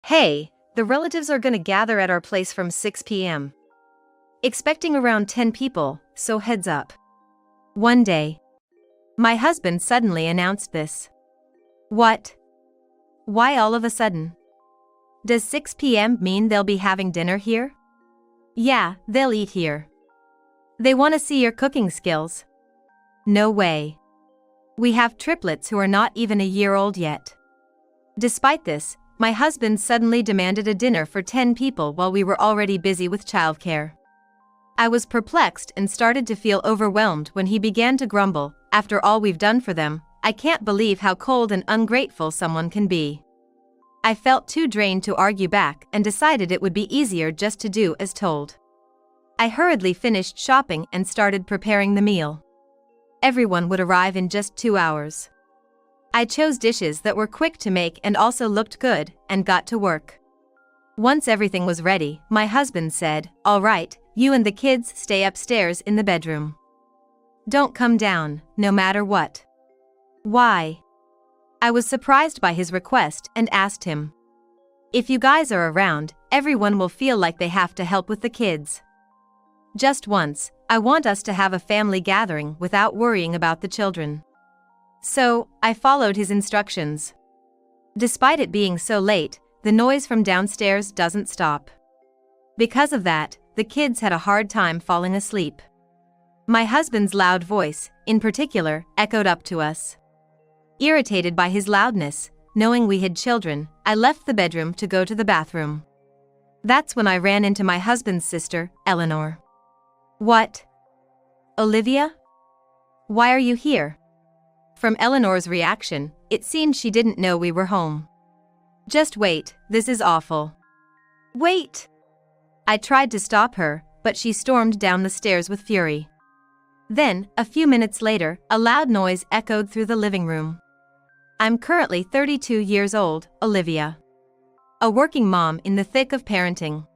Hey, the relatives are gonna gather at our place from 6 p.m. Expecting around 10 people, so heads up. One day, my husband suddenly announced this. What? Why all of a sudden? Does 6 p.m. mean they'll be having dinner here? Yeah, they'll eat here. They want to see your cooking skills. No way. We have triplets who are not even a year old yet. Despite this, my husband suddenly demanded a dinner for 10 people while we were already busy with childcare. I was perplexed and started to feel overwhelmed when he began to grumble, after all we've done for them, I can't believe how cold and ungrateful someone can be. I felt too drained to argue back and decided it would be easier just to do as told. I hurriedly finished shopping and started preparing the meal. Everyone would arrive in just 2 hours. I chose dishes that were quick to make and also looked good, and got to work. Once everything was ready, my husband said, "All right, you and the kids stay upstairs in the bedroom. Don't come down, no matter what." Why? I was surprised by his request and asked him. If you guys are around, everyone will feel like they have to help with the kids. Just once, I want us to have a family gathering without worrying about the children. So, I followed his instructions. Despite it being so late, the noise from downstairs doesn't stop. Because of that, the kids had a hard time falling asleep. My husband's loud voice, in particular, echoed up to us. Irritated by his loudness, knowing we had children, I left the bedroom to go to the bathroom. That's when I ran into my husband's sister, Eleanor. What? Olivia? Why are you here? From Eleanor's reaction, it seemed she didn't know we were home. Just wait, this is awful. Wait! I tried to stop her, but she stormed down the stairs with fury. Then, a few minutes later, a loud noise echoed through the living room. I'm currently 32 years old, Olivia. A working mom in the thick of parenting.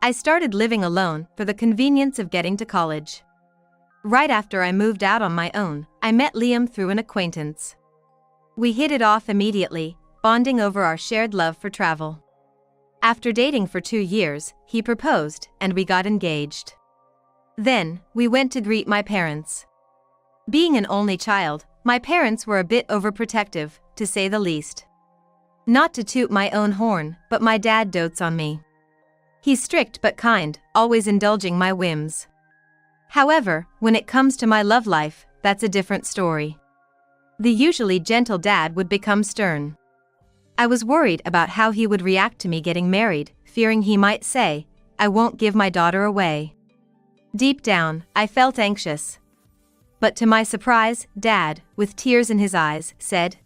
I started living alone for the convenience of getting to college. Right after I moved out on my own, I met Liam through an acquaintance. We hit it off immediately, bonding over our shared love for travel. After dating for 2 years, he proposed, and we got engaged. Then, we went to greet my parents. Being an only child, my parents were a bit overprotective, to say the least. Not to toot my own horn, but my dad dotes on me. He's strict but kind, always indulging my whims. However, when it comes to my love life, that's a different story. The usually gentle dad would become stern. I was worried about how he would react to me getting married, fearing he might say, "I won't give my daughter away." Deep down, I felt anxious. But to my surprise, Dad, with tears in his eyes, said,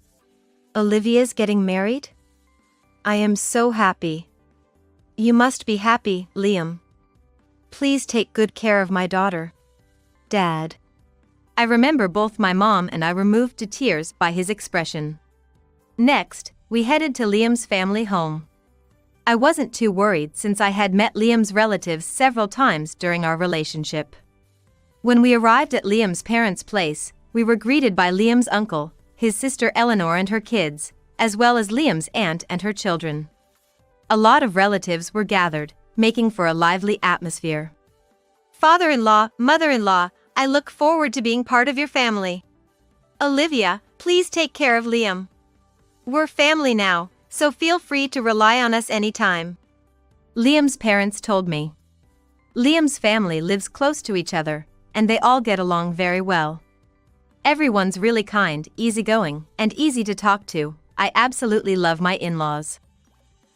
"Olivia's getting married? I am so happy." "You must be happy, Liam. Please take good care of my daughter, Dad." I remember both my mom and I were moved to tears by his expression. Next, we headed to Liam's family home. I wasn't too worried since I had met Liam's relatives several times during our relationship. When we arrived at Liam's parents' place, we were greeted by Liam's uncle, his sister Eleanor and her kids, as well as Liam's aunt and her children. A lot of relatives were gathered, making for a lively atmosphere. "Father-in-law, mother-in-law, I look forward to being part of your family. Olivia, please take care of Liam. We're family now, so feel free to rely on us anytime," Liam's parents told me. Liam's family lives close to each other, and they all get along very well. Everyone's really kind, easygoing, and easy to talk to. I absolutely love my in-laws.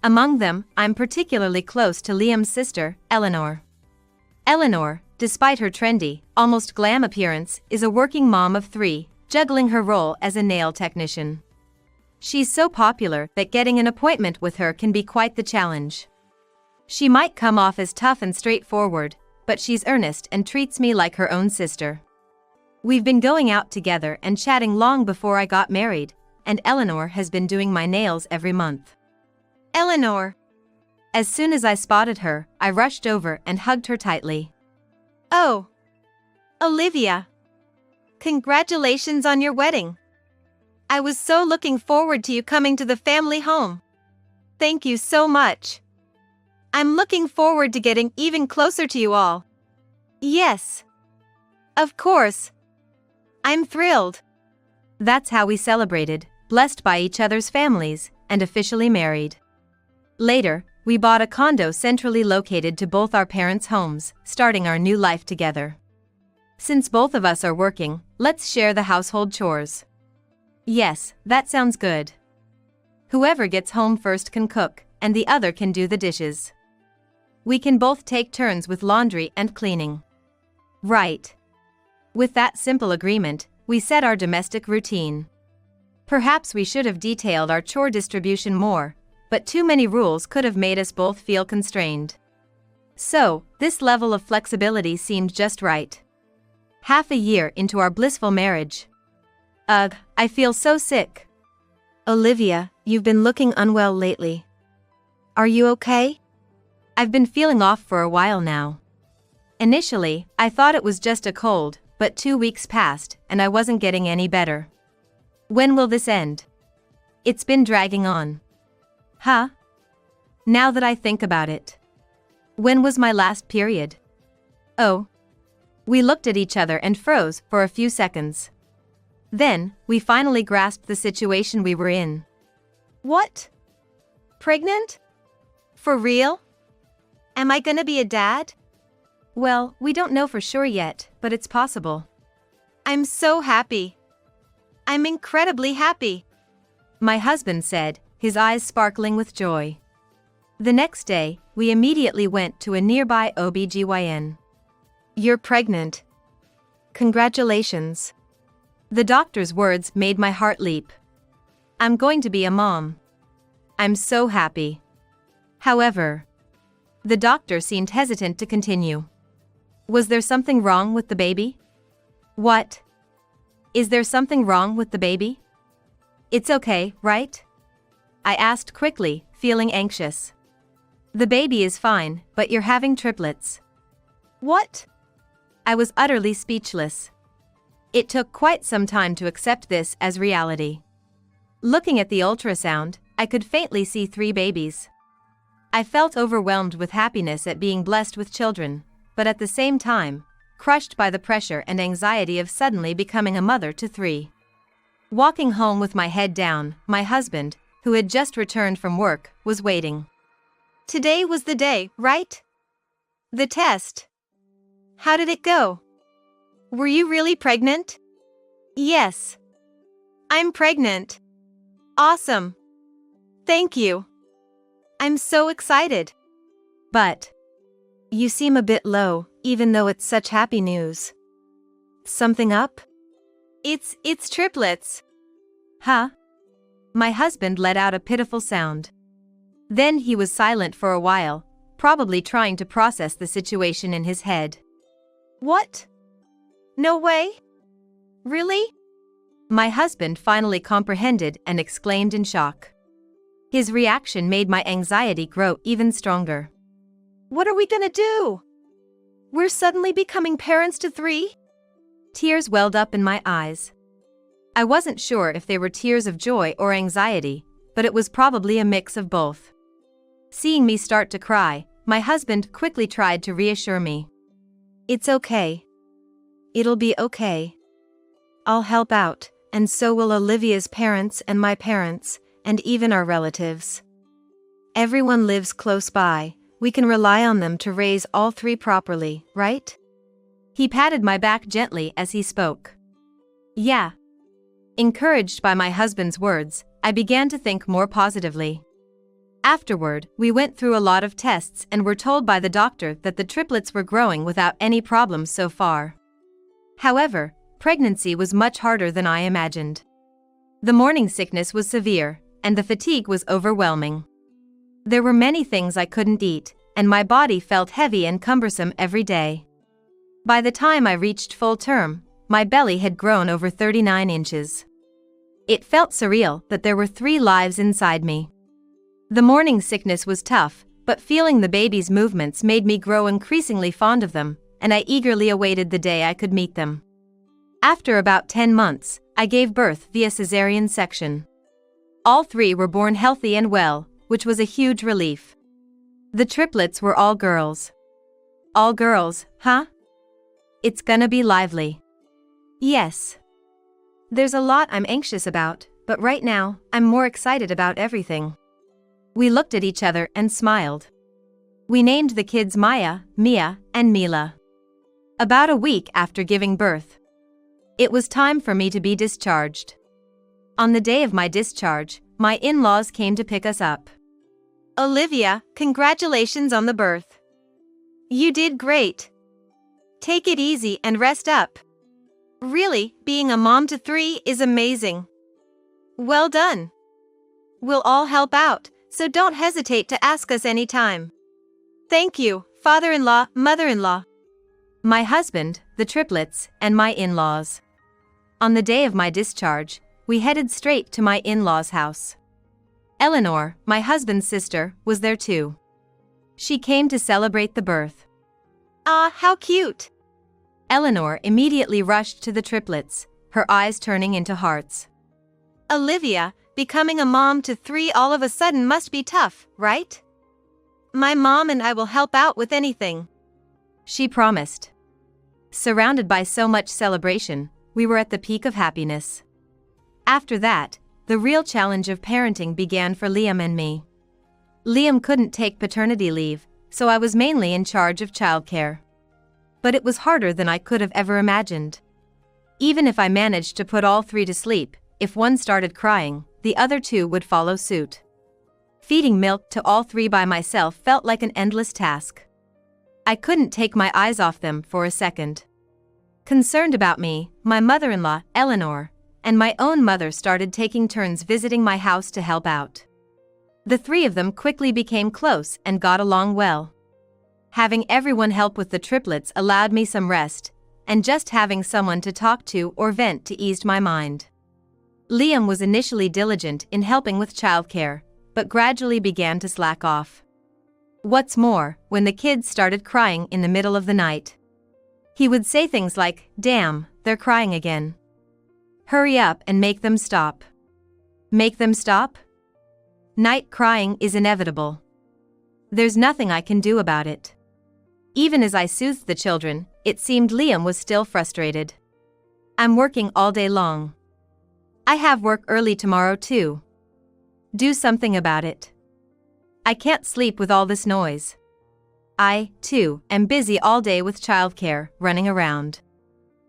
Among them, I'm particularly close to Liam's sister, Eleanor. Eleanor, despite her trendy, almost glam appearance, is a working mom of 3, juggling her role as a nail technician. She's so popular that getting an appointment with her can be quite the challenge. She might come off as tough and straightforward, but she's earnest and treats me like her own sister. We've been going out together and chatting long before I got married, and Eleanor has been doing my nails every month. "Eleanor!" As soon as I spotted her, I rushed over and hugged her tightly. "Oh! Olivia! Congratulations on your wedding! I was so looking forward to you coming to the family home. Thank you so much. I'm looking forward to getting even closer to you all. Yes. Of course. I'm thrilled. That's how we celebrated, blessed by each other's families, and officially married. Later, we bought a condo centrally located to both our parents' homes, starting our new life together. Since both of us are working, let's share the household chores. Yes, that sounds good. Whoever gets home first can cook, and the other can do the dishes. We can both take turns with laundry and cleaning. Right. With that simple agreement, we set our domestic routine. Perhaps we should have detailed our chore distribution more, but too many rules could have made us both feel constrained. So, this level of flexibility seemed just right. Half a year into our blissful marriage. Ugh, I feel so sick. Olivia, you've been looking unwell lately. Are you okay? I've been feeling off for a while now. Initially, I thought it was just a cold, but 2 weeks passed, and I wasn't getting any better. When will this end? It's been dragging on. Huh? Now that I think about it. When was my last period? Oh. We looked at each other and froze for a few seconds. Then, we finally grasped the situation we were in. What? Pregnant? For real? Am I gonna be a dad? Well, we don't know for sure yet, but it's possible. I'm so happy. I'm incredibly happy, my husband said, his eyes sparkling with joy. The next day, we immediately went to a nearby OB/GYN. You're pregnant. Congratulations. The doctor's words made my heart leap. I'm going to be a mom. I'm so happy. However, the doctor seemed hesitant to continue. Was there something wrong with the baby? What? Is there something wrong with the baby? It's okay, right? I asked quickly, feeling anxious. The baby is fine, but you're having triplets. What? I was utterly speechless. It took quite some time to accept this as reality. Looking at the ultrasound, I could faintly see 3 babies. I felt overwhelmed with happiness at being blessed with children, but at the same time, crushed by the pressure and anxiety of suddenly becoming a mother to 3. Walking home with my head down, my husband, who had just returned from work, was waiting. Today was the day, right? The test. How did it go? Were you really pregnant? Yes. I'm pregnant. Awesome. Thank you. I'm so excited. But you seem a bit low, even though it's such happy news. Something up? It's triplets. Huh? My husband let out a pitiful sound. Then he was silent for a while, probably trying to process the situation in his head. What? No way? Really? My husband finally comprehended and exclaimed in shock. His reaction made my anxiety grow even stronger. What are we gonna do? We're suddenly becoming parents to 3? Tears welled up in my eyes. I wasn't sure if they were tears of joy or anxiety, but it was probably a mix of both. Seeing me start to cry, my husband quickly tried to reassure me. It's okay. It'll be okay. I'll help out, and so will Olivia's parents and my parents, and even our relatives. Everyone lives close by. We can rely on them to raise all 3 properly, right? He patted my back gently as he spoke. Yeah. Encouraged by my husband's words, I began to think more positively. Afterward, we went through a lot of tests and were told by the doctor that the triplets were growing without any problems so far. However, pregnancy was much harder than I imagined. The morning sickness was severe, and the fatigue was overwhelming. There were many things I couldn't eat, and my body felt heavy and cumbersome every day. By the time I reached full term, my belly had grown over 39 inches. It felt surreal that there were 3 lives inside me. The morning sickness was tough, but feeling the baby's movements made me grow increasingly fond of them, and I eagerly awaited the day I could meet them. After about 10 months, I gave birth via cesarean section. All 3 were born healthy and well, which was a huge relief. The triplets were all girls. All girls, huh? It's gonna be lively. Yes. There's a lot I'm anxious about, but right now, I'm more excited about everything. We looked at each other and smiled. We named the kids Maya, Mia, and Mila. About a week after giving birth, it was time for me to be discharged. On the day of my discharge, my in-laws came to pick us up. Olivia, congratulations on the birth. You did great. Take it easy and rest up. Really, being a mom to 3 is amazing. Well done. We'll all help out, so don't hesitate to ask us anytime. Thank you, father-in-law, mother-in-law, my husband, the triplets, and my in-laws. On the day of my discharge, we headed straight to my in-laws' house. Eleanor, my husband's sister, was there too. She came to celebrate the birth. Ah, how cute! Eleanor immediately rushed to the triplets, her eyes turning into hearts. Olivia, becoming a mom to 3 all of a sudden must be tough, right? My mom and I will help out with anything, she promised. Surrounded by so much celebration, we were at the peak of happiness. After that, the real challenge of parenting began for Liam and me. Liam couldn't take paternity leave, so I was mainly in charge of childcare. But it was harder than I could have ever imagined. Even if I managed to put all 3 to sleep, if one started crying, the other 2 would follow suit. Feeding milk to all 3 by myself felt like an endless task. I couldn't take my eyes off them for a second. Concerned about me, my mother-in-law, Eleanor, and my own mother started taking turns visiting my house to help out. The 3 of them quickly became close and got along well. Having everyone help with the triplets allowed me some rest, and just having someone to talk to or vent to eased my mind. Liam was initially diligent in helping with childcare, but gradually began to slack off. What's more, when the kids started crying in the middle of the night, he would say things like, "Damn, they're crying again. Hurry up and make them stop." Make them stop? Night crying is inevitable. There's nothing I can do about it. Even as I soothed the children, it seemed Liam was still frustrated. I'm working all day long. I have work early tomorrow too. Do something about it. I can't sleep with all this noise. I, too, am busy all day with childcare, running around.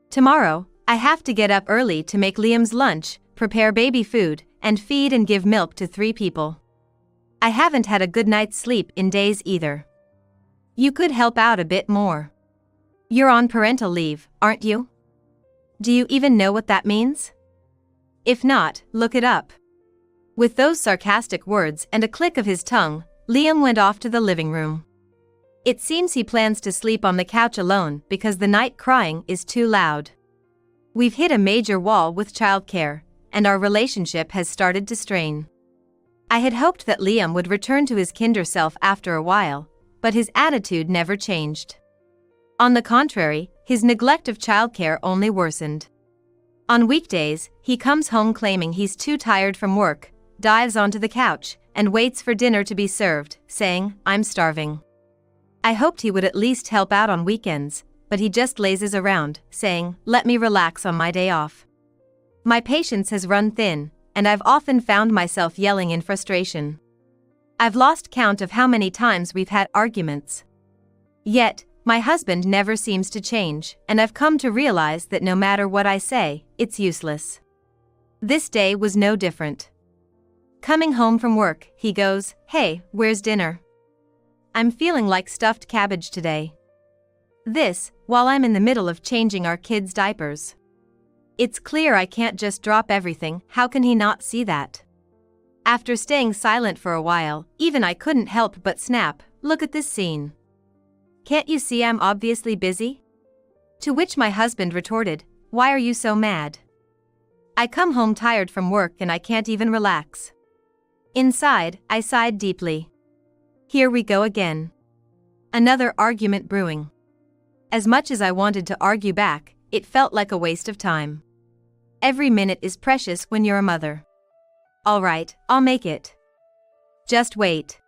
Tomorrow, I have to get up early to make Liam's lunch, prepare baby food, and feed and give milk to 3 people. I haven't had a good night's sleep in days either. You could help out a bit more. You're on parental leave, aren't you? Do you even know what that means? If not, look it up. With those sarcastic words and a click of his tongue, Liam went off to the living room. It seems he plans to sleep on the couch alone because the night crying is too loud. We've hit a major wall with childcare, and our relationship has started to strain. I had hoped that Liam would return to his kinder self after a while, but his attitude never changed. On the contrary, his neglect of childcare only worsened. On weekdays, he comes home claiming he's too tired from work, dives onto the couch, and waits for dinner to be served, saying, "I'm starving." I hoped he would at least help out on weekends, but he just lazes around, saying, "Let me relax on my day off." My patience has run thin, and I've often found myself yelling in frustration. I've lost count of how many times we've had arguments. Yet, my husband never seems to change, and I've come to realize that no matter what I say, it's useless. This day was no different. Coming home from work, he goes, "Hey, where's dinner? I'm feeling like stuffed cabbage today." This, while I'm in the middle of changing our kids' diapers. It's clear I can't just drop everything. How can he not see that? After staying silent for a while, even I couldn't help but snap, "Look at this scene. Can't you see I'm obviously busy?" To which my husband retorted, "Why are you so mad? I come home tired from work and I can't even relax." Inside, I sighed deeply. Here we go again. Another argument brewing. As much as I wanted to argue back, it felt like a waste of time. Every minute is precious when you're a mother. All right, I'll make it. Just wait.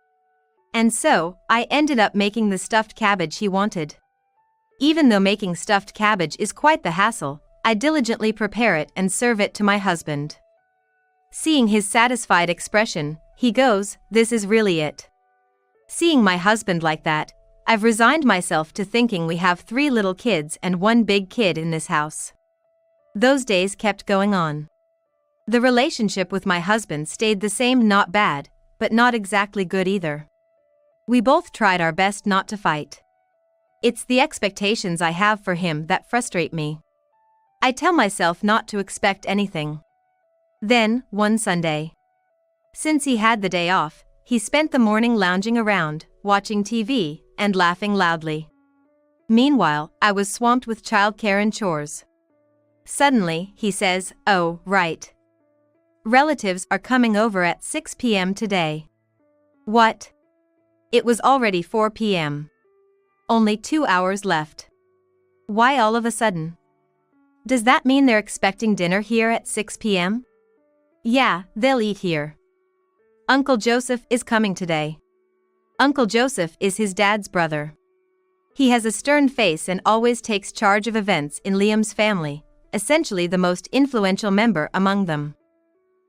And so, I ended up making the stuffed cabbage he wanted. Even though making stuffed cabbage is quite the hassle, I diligently prepare it and serve it to my husband. Seeing his satisfied expression, he goes, "This is really it." Seeing my husband like that, I've resigned myself to thinking we have 3 little kids and 1 big kid in this house. Those days kept going on. The relationship with my husband stayed the same, not bad, but not exactly good either. We both tried our best not to fight. It's the expectations I have for him that frustrate me. I tell myself not to expect anything. Then, one Sunday, since he had the day off, he spent the morning lounging around, watching TV, and laughing loudly. Meanwhile, I was swamped with childcare and chores. Suddenly, he says, "Oh, right. Relatives are coming over at 6 p.m. today." What? It was already 4 p.m. Only 2 hours left. Why all of a sudden? Does that mean they're expecting dinner here at 6 p.m.? Yeah, they'll eat here. Uncle Joseph is coming today. Uncle Joseph is his dad's brother. He has a stern face and always takes charge of events in Liam's family, essentially the most influential member among them.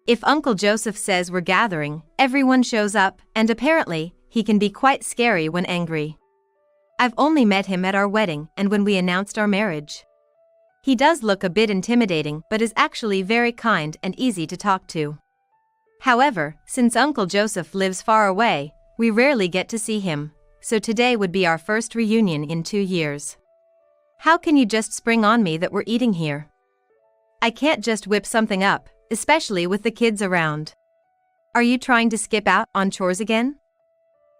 If Uncle Joseph says we're gathering, everyone shows up, and apparently, he can be quite scary when angry. I've only met him at our wedding and when we announced our marriage. He does look a bit intimidating but is actually very kind and easy to talk to. However, since Uncle Joseph lives far away, we rarely get to see him, so today would be our first reunion in 2 years. How can you just spring on me that we're eating here? I can't just whip something up, especially with the kids around. Are you trying to skip out on chores again?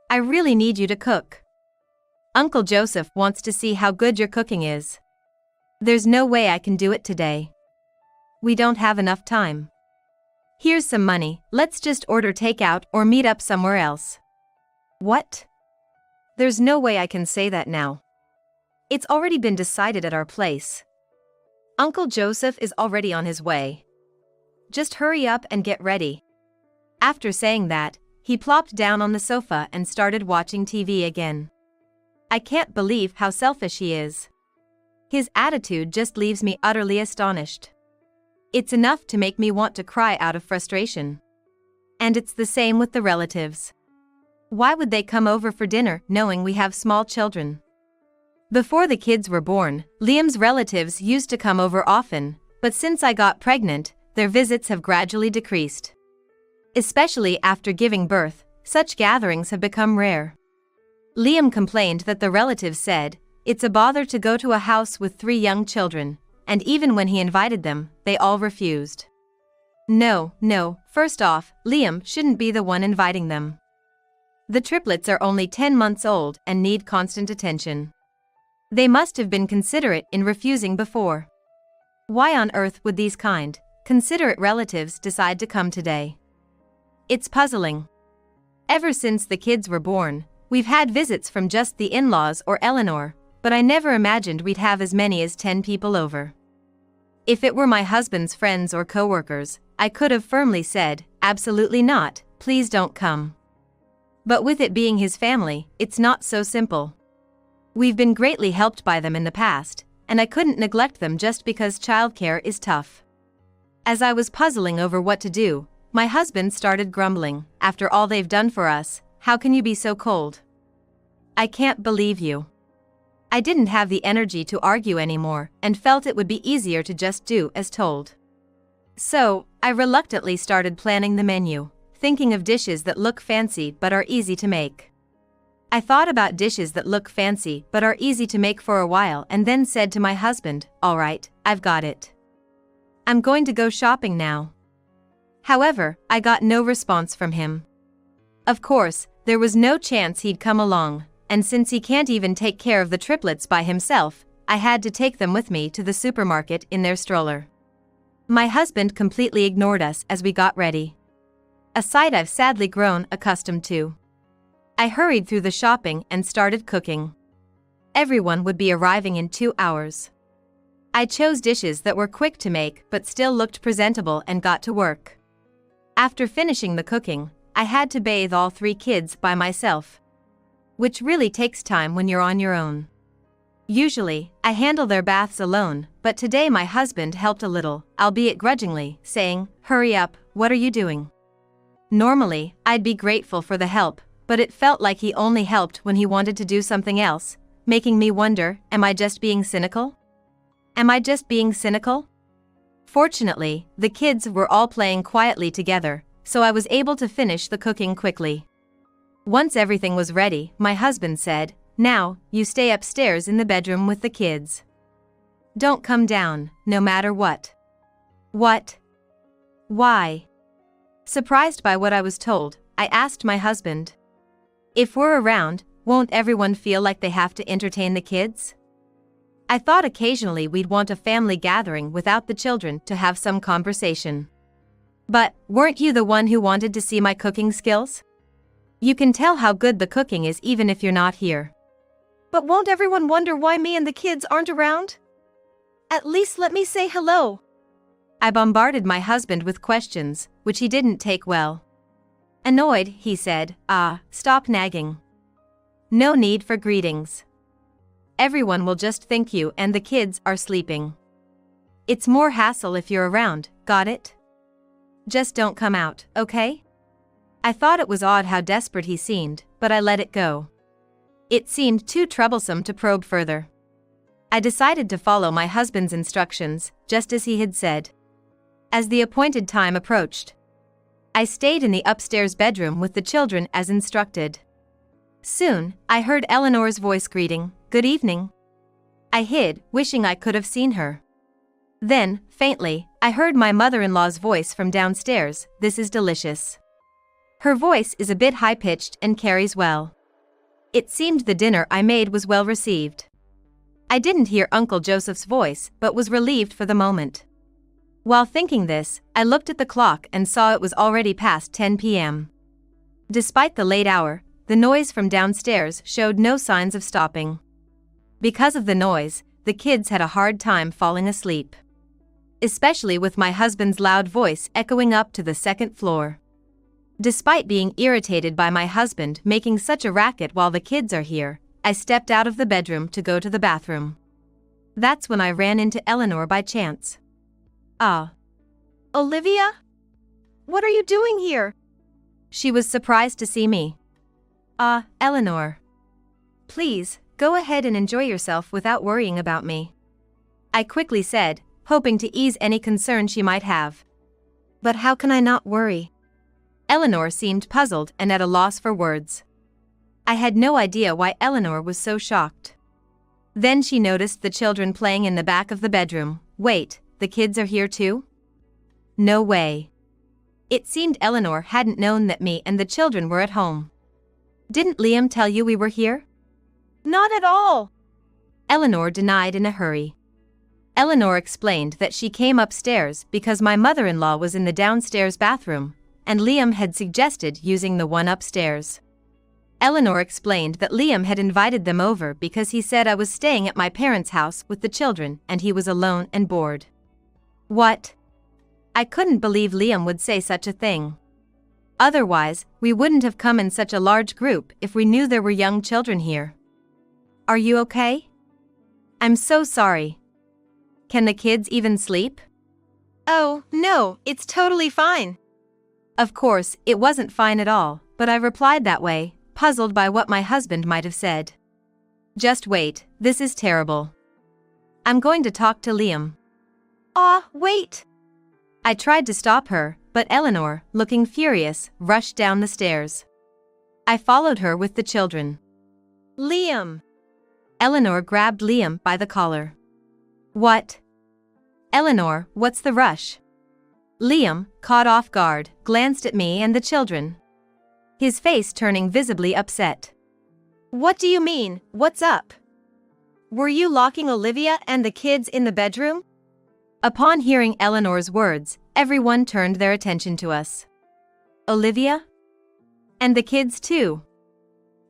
I really need you to cook. Uncle Joseph wants to see how good your cooking is. There's no way I can do it today. We don't have enough time. Here's some money, let's just order takeout or meet up somewhere else. What? There's no way I can say that now. It's already been decided at our place. Uncle Joseph is already on his way. Just hurry up and get ready. After saying that, he plopped down on the sofa and started watching TV again. I can't believe how selfish he is. His attitude just leaves me utterly astonished. It's enough to make me want to cry out of frustration. And it's the same with the relatives. Why would they come over for dinner knowing we have small children? Before the kids were born, Liam's relatives used to come over often, but since I got pregnant, their visits have gradually decreased. Especially after giving birth, such gatherings have become rare. Liam complained that the relatives said, "It's a bother to go to a house with 3 young children," and even when he invited them, they all refused. No, first off, Liam shouldn't be the one inviting them. The triplets are only 10 months old and need constant attention. They must have been considerate in refusing before. Why on earth would these kind, considerate relatives decide to come today? It's puzzling. Ever since the kids were born, we've had visits from just the in-laws or Eleanor, but I never imagined we'd have as many as 10 people over. If it were my husband's friends or co-workers, I could have firmly said, "Absolutely not, please don't come." But with it being his family, it's not so simple. We've been greatly helped by them in the past, and I couldn't neglect them just because childcare is tough. As I was puzzling over what to do, my husband started grumbling, "After all they've done for us, how can you be so cold? I can't believe you." I didn't have the energy to argue anymore and felt it would be easier to just do as told. So, I reluctantly started planning the menu, thinking of dishes that look fancy but are easy to make. I thought about dishes that look fancy but are easy to make for a while and then said to my husband, "All right, I've got it. I'm going to go shopping now." However, I got no response from him. Of course, there was no chance he'd come along, and since he can't even take care of the triplets by himself, I had to take them with me to the supermarket in their stroller. My husband completely ignored us as we got ready. A sight I've sadly grown accustomed to. I hurried through the shopping and started cooking. Everyone would be arriving in 2 hours. I chose dishes that were quick to make but still looked presentable and got to work. After finishing the cooking, I had to bathe all 3 kids by myself. Which really takes time when you're on your own. Usually, I handle their baths alone, but today my husband helped a little, albeit grudgingly, saying, "Hurry up, what are you doing?" Normally, I'd be grateful for the help, but it felt like he only helped when he wanted to do something else, making me wonder, am I just being cynical? Am I just being cynical? Fortunately, the kids were all playing quietly together, so I was able to finish the cooking quickly. Once everything was ready, my husband said, "Now, you stay upstairs in the bedroom with the kids. Don't come down, no matter what." What? Why? Surprised by what I was told, I asked my husband. If we're around, won't everyone feel like they have to entertain the kids? I thought occasionally we'd want a family gathering without the children to have some conversation. But, weren't you the one who wanted to see my cooking skills? You can tell how good the cooking is even if you're not here. But won't everyone wonder why me and the kids aren't around? At least let me say hello. I bombarded my husband with questions, which he didn't take well. Annoyed, he said, "Stop nagging. No need for greetings. Everyone will just think you and the kids are sleeping. It's more hassle if you're around, got it? Just don't come out, okay?" I thought it was odd how desperate he seemed, but I let it go. It seemed too troublesome to probe further. I decided to follow my husband's instructions, just as he had said. As the appointed time approached, I stayed in the upstairs bedroom with the children as instructed. Soon, I heard Eleanor's voice greeting, "Good evening." I hid, wishing I could have seen her. Then, faintly, I heard my mother-in-law's voice from downstairs, "This is delicious." Her voice is a bit high-pitched and carries well. It seemed the dinner I made was well received. I didn't hear Uncle Joseph's voice, but was relieved for the moment. While thinking this, I looked at the clock and saw it was already past 10 p.m. Despite the late hour, the noise from downstairs showed no signs of stopping. Because of the noise, the kids had a hard time falling asleep. Especially with my husband's loud voice echoing up to the second floor. Despite being irritated by my husband making such a racket while the kids are here, I stepped out of the bedroom to go to the bathroom. That's when I ran into Eleanor by chance. Olivia? What are you doing here?" She was surprised to see me. Eleanor. Please, go ahead and enjoy yourself without worrying about me," I quickly said, hoping to ease any concern she might have. "But how can I not worry?" Eleanor seemed puzzled and at a loss for words. I had no idea why Eleanor was so shocked. Then she noticed the children playing in the back of the bedroom. "Wait, the kids are here too?" No way. It seemed Eleanor hadn't known that me and the children were at home. "Didn't Liam tell you we were here?" "Not at all," Eleanor denied in a hurry. Eleanor explained that she came upstairs because my mother-in-law was in the downstairs bathroom, and Liam had suggested using the one upstairs. Eleanor explained that Liam had invited them over because he said I was staying at my parents' house with the children and he was alone and bored. What? I couldn't believe Liam would say such a thing. Otherwise, we wouldn't have come in such a large group if we knew there were young children here. "Are you okay?" "I'm so sorry. Can the kids even sleep?" "Oh, no, it's totally fine." Of course, it wasn't fine at all, but I replied that way, puzzled by what my husband might have said. "Just wait, this is terrible. I'm going to talk to Liam." Wait." I tried to stop her, but Eleanor, looking furious, rushed down the stairs. I followed her with the children. "Liam." Eleanor grabbed Liam by the collar. "What?" "Eleanor, what's the rush?" Liam, caught off guard, glanced at me and the children. His face turning visibly upset. "What do you mean, what's up? Were you locking Olivia and the kids in the bedroom?" Upon hearing Eleanor's words, everyone turned their attention to us. "Olivia? And the kids too?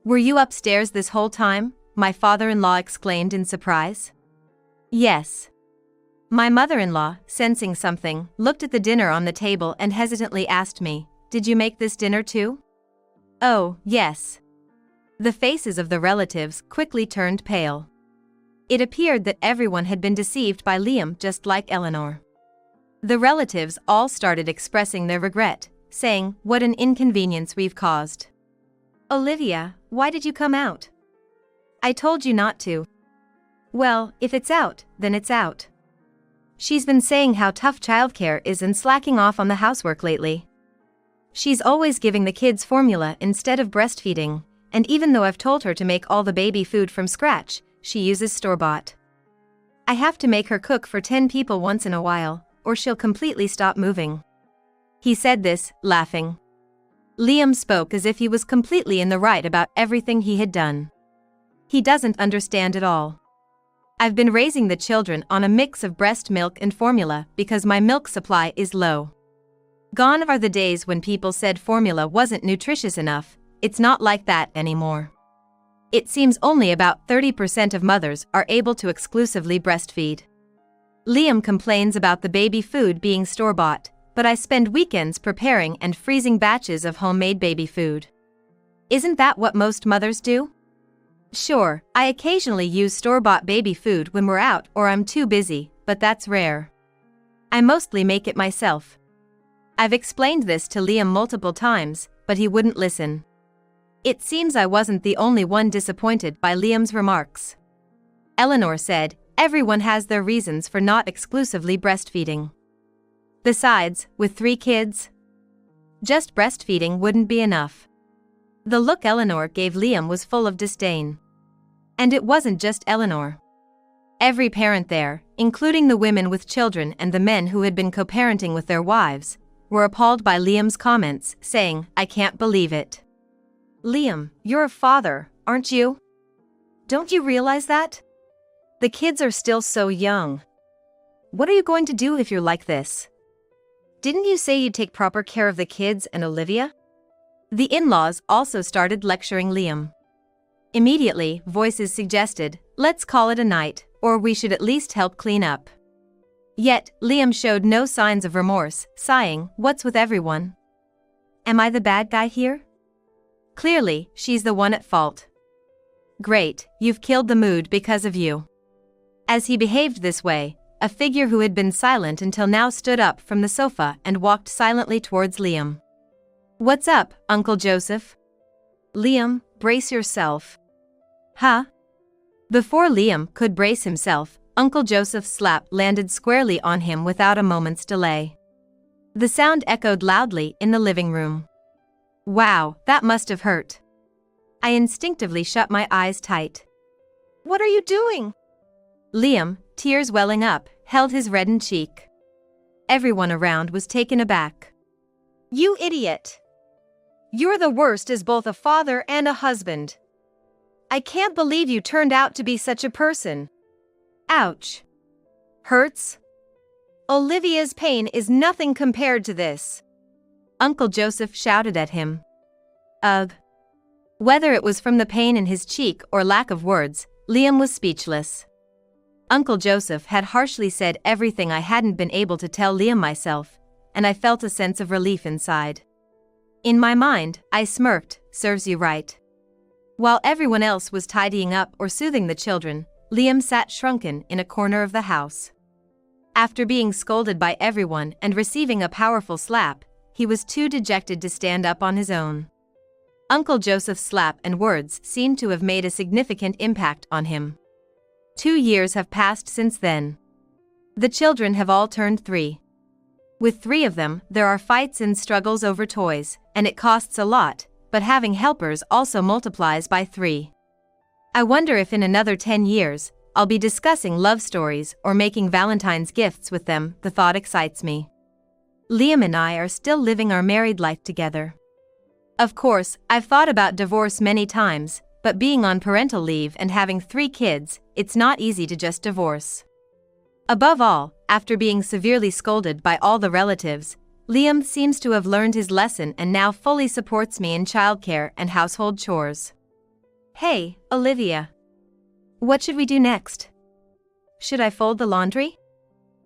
Were you upstairs this whole time?" my father-in-law exclaimed in surprise. "Yes." My mother-in-law, sensing something, looked at the dinner on the table and hesitantly asked me, did you make this dinner too? Oh, yes. The faces of the relatives quickly turned pale. It appeared that everyone had been deceived by Liam just like Eleanor. The relatives all started expressing their regret, saying, "What an inconvenience we've caused. Olivia, why did you come out? I told you not to." Well, if it's out, then it's out. She's been saying how tough childcare is and slacking off on the housework lately. She's always giving the kids formula instead of breastfeeding, and even though I've told her to make all the baby food from scratch, she uses store-bought. I have to make her cook for 10 people once in a while, or she'll completely stop moving. He said this, laughing. Liam spoke as if he was completely in the right about everything he had done. He doesn't understand at all. I've been raising the children on a mix of breast milk and formula because my milk supply is low. Gone are the days when people said formula wasn't nutritious enough. It's not like that anymore. It seems only about 30% of mothers are able to exclusively breastfeed. Liam complains about the baby food being store-bought, but I spend weekends preparing and freezing batches of homemade baby food. Isn't that what most mothers do? Sure, I occasionally use store-bought baby food when we're out or I'm too busy, but that's rare. I mostly make it myself. I've explained this to Liam multiple times, but he wouldn't listen. It seems I wasn't the only one disappointed by Liam's remarks. Eleanor said, "Everyone has their reasons for not exclusively breastfeeding. Besides, with 3 kids, just breastfeeding wouldn't be enough." The look Eleanor gave Liam was full of disdain. And it wasn't just Eleanor. Every parent there, including the women with children and the men who had been co-parenting with their wives, were appalled by Liam's comments, saying, "I can't believe it. Liam, you're a father, aren't you? Don't you realize that? The kids are still so young. What are you going to do if you're like this? Didn't you say you'd take proper care of the kids and Olivia?" The in-laws also started lecturing Liam. Immediately, voices suggested, "Let's call it a night, or we should at least help clean up." Yet, Liam showed no signs of remorse, sighing, "What's with everyone? Am I the bad guy here? Clearly, she's the one at fault. Great, you've killed the mood because of you." As he behaved this way, a figure who had been silent until now stood up from the sofa and walked silently towards Liam. "What's up, Uncle Joseph?" "Liam, brace yourself." "Huh?" Before Liam could brace himself, Uncle Joseph's slap landed squarely on him without a moment's delay. The sound echoed loudly in the living room. Wow, that must have hurt. I instinctively shut my eyes tight. "What are you doing?" Liam, tears welling up, held his reddened cheek. Everyone around was taken aback. "You idiot! You're the worst as both a father and a husband. I can't believe you turned out to be such a person. Ouch. Hurts? Olivia's pain is nothing compared to this." Uncle Joseph shouted at him. Ugh. Whether it was from the pain in his cheek or lack of words, Liam was speechless. Uncle Joseph had harshly said everything I hadn't been able to tell Liam myself, and I felt a sense of relief inside. In my mind, I smirked, "Serves you right." While everyone else was tidying up or soothing the children, Liam sat shrunken in a corner of the house. After being scolded by everyone and receiving a powerful slap, he was too dejected to stand up on his own. Uncle Joseph's slap and words seemed to have made a significant impact on him. 2 years have passed since then. The children have all turned 3. With 3 of them, there are fights and struggles over toys, and it costs a lot, but having helpers also multiplies by 3. I wonder if in another 10 years, I'll be discussing love stories or making Valentine's gifts with them. The thought excites me. Liam and I are still living our married life together. Of course, I've thought about divorce many times, but being on parental leave and having 3 kids, it's not easy to just divorce. Above all, after being severely scolded by all the relatives, Liam seems to have learned his lesson and now fully supports me in childcare and household chores. "Hey, Olivia. What should we do next? Should I fold the laundry?"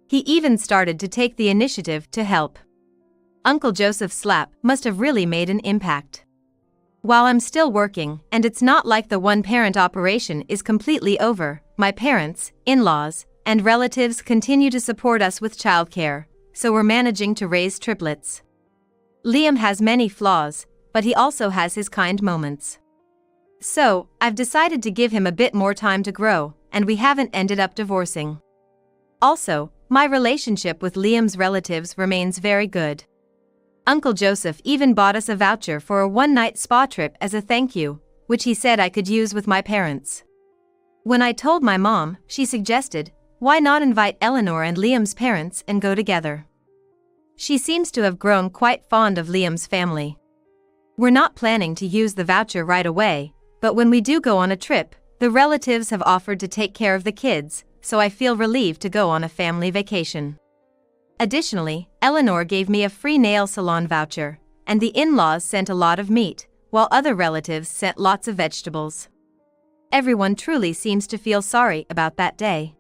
He even started to take the initiative to help. Uncle Joseph's slap must have really made an impact. While I'm still working, and it's not like the one-parent operation is completely over, my parents, in-laws, and relatives continue to support us with childcare, so we're managing to raise triplets. Liam has many flaws, but he also has his kind moments. So, I've decided to give him a bit more time to grow, and we haven't ended up divorcing. Also, my relationship with Liam's relatives remains very good. Uncle Joseph even bought us a voucher for a one-night spa trip as a thank you, which he said I could use with my parents. When I told my mom, she suggested, why not invite Eleanor and Liam's parents and go together? She seems to have grown quite fond of Liam's family. We're not planning to use the voucher right away, but when we do go on a trip, the relatives have offered to take care of the kids, so I feel relieved to go on a family vacation. Additionally, Eleanor gave me a free nail salon voucher, and the in-laws sent a lot of meat, while other relatives sent lots of vegetables. Everyone truly seems to feel sorry about that day.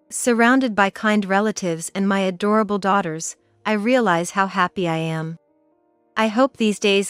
Surrounded by kind relatives and my adorable daughters, I realize how happy I am. I hope these days